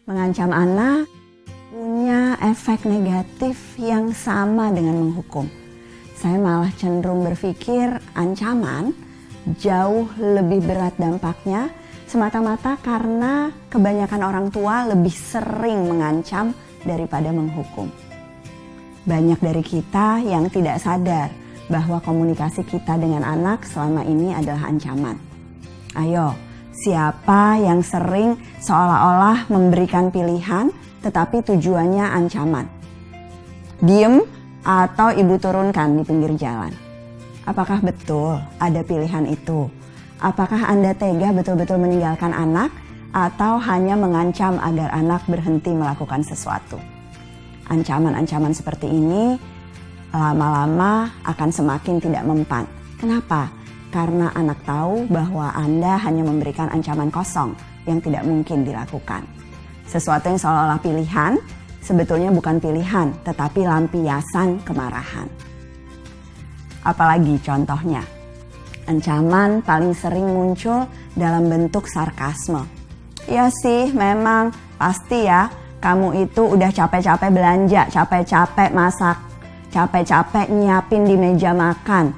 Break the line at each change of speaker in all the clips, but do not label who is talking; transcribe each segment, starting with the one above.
Mengancam anak punya efek negatif yang sama dengan menghukum. Saya malah cenderung berpikir ancaman jauh lebih berat dampaknya semata-mata karena kebanyakan orang tua lebih sering mengancam daripada menghukum. Banyak dari kita yang tidak sadar bahwa komunikasi kita dengan anak selama ini adalah ancaman. Ayo, siapa yang sering seolah-olah memberikan pilihan tetapi tujuannya ancaman? Diem atau ibu turunkan di pinggir jalan? Apakah betul ada pilihan itu? Apakah Anda tega betul-betul meninggalkan anak atau hanya mengancam agar anak berhenti melakukan sesuatu? Ancaman-ancaman seperti ini lama-lama akan semakin tidak mempan. Kenapa? Karena anak tahu bahwa Anda hanya memberikan ancaman kosong yang tidak mungkin dilakukan. Sesuatu yang seolah-olah pilihan, sebetulnya bukan pilihan, tetapi lampiasan kemarahan. Apalagi contohnya? Ancaman paling sering muncul dalam bentuk sarkasme. Ya sih, memang pasti ya, kamu itu udah capek-capek belanja, capek-capek masak, capek-capek nyiapin di meja makan.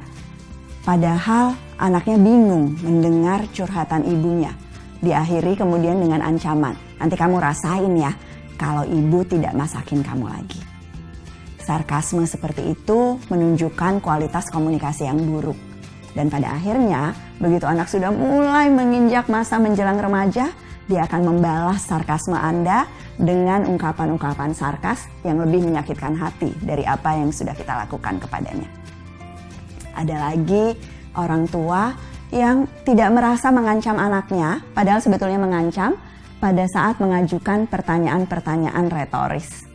Padahal anaknya bingung mendengar curhatan ibunya. Diakhiri kemudian dengan ancaman, nanti kamu rasain ya kalau ibu tidak masakin kamu lagi. Sarkasme seperti itu menunjukkan kualitas komunikasi yang buruk. Dan pada akhirnya, begitu anak sudah mulai menginjak masa menjelang remaja, dia akan membalas sarkasme Anda dengan ungkapan-ungkapan sarkas yang lebih menyakitkan hati dari apa yang sudah kita lakukan kepadanya. Ada lagi orang tua yang tidak merasa mengancam anaknya, padahal sebetulnya mengancam pada saat mengajukan pertanyaan-pertanyaan retoris.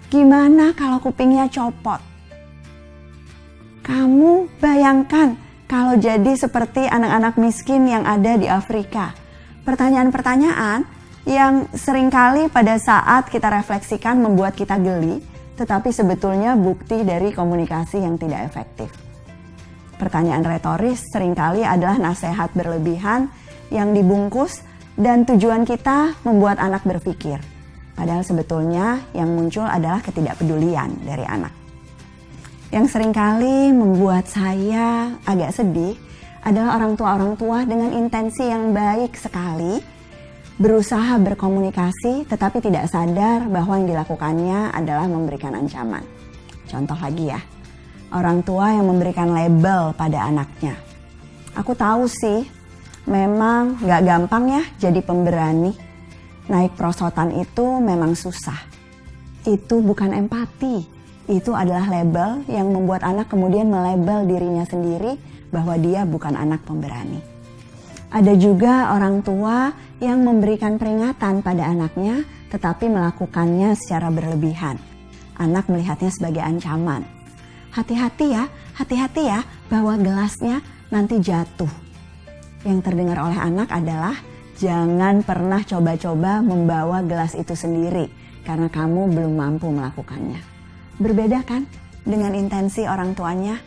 Gimana kalau kupingnya copot? Kamu bayangkan kalau jadi seperti anak-anak miskin yang ada di Afrika. Pertanyaan-pertanyaan yang seringkali pada saat kita refleksikan membuat kita geli, tetapi sebetulnya bukti dari komunikasi yang tidak efektif. Pertanyaan retoris seringkali adalah nasihat berlebihan yang dibungkus dan tujuan kita membuat anak berpikir. Padahal sebetulnya yang muncul adalah ketidakpedulian dari anak. Yang seringkali membuat saya agak sedih adalah orang tua dengan intensi yang baik sekali berusaha berkomunikasi tetapi tidak sadar bahwa yang dilakukannya adalah memberikan ancaman. Contoh lagi ya, orang tua yang memberikan label pada anaknya. Aku tahu sih, memang gak gampang ya jadi pemberani. Naik prosotan itu memang susah. Itu bukan empati. Itu adalah label yang membuat anak kemudian melabel dirinya sendiri bahwa dia bukan anak pemberani. Ada juga orang tua yang memberikan peringatan pada anaknya tetapi melakukannya secara berlebihan. Anak melihatnya sebagai ancaman. Hati-hati ya bahwa gelasnya nanti jatuh. Yang terdengar oleh anak adalah jangan pernah coba-coba membawa gelas itu sendiri karena kamu belum mampu melakukannya. Berbeda kan dengan intensi orang tuanya?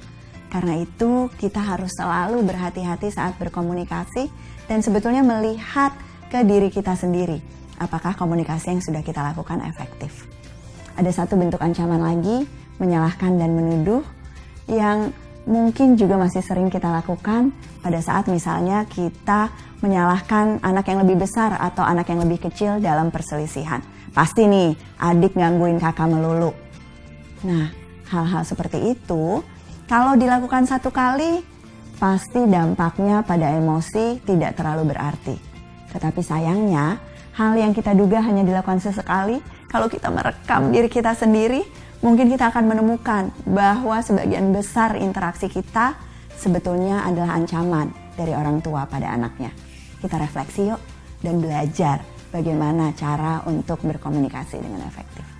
Karena itu kita harus selalu berhati-hati saat berkomunikasi dan sebetulnya melihat ke diri kita sendiri. Apakah komunikasi yang sudah kita lakukan efektif? Ada satu bentuk ancaman lagi, menyalahkan dan menuduh, yang mungkin juga masih sering kita lakukan pada saat misalnya kita menyalahkan anak yang lebih besar atau anak yang lebih kecil dalam perselisihan. Pasti nih, adik gangguin kakak melulu. Nah, hal-hal seperti itu kalau dilakukan satu kali pasti dampaknya pada emosi tidak terlalu berarti. Tetapi sayangnya hal yang kita duga hanya dilakukan sesekali, kalau kita merekam diri kita sendiri, mungkin kita akan menemukan bahwa sebagian besar interaksi kita sebetulnya adalah ancaman dari orang tua pada anaknya. Kita refleksi yuk dan belajar bagaimana cara untuk berkomunikasi dengan efektif.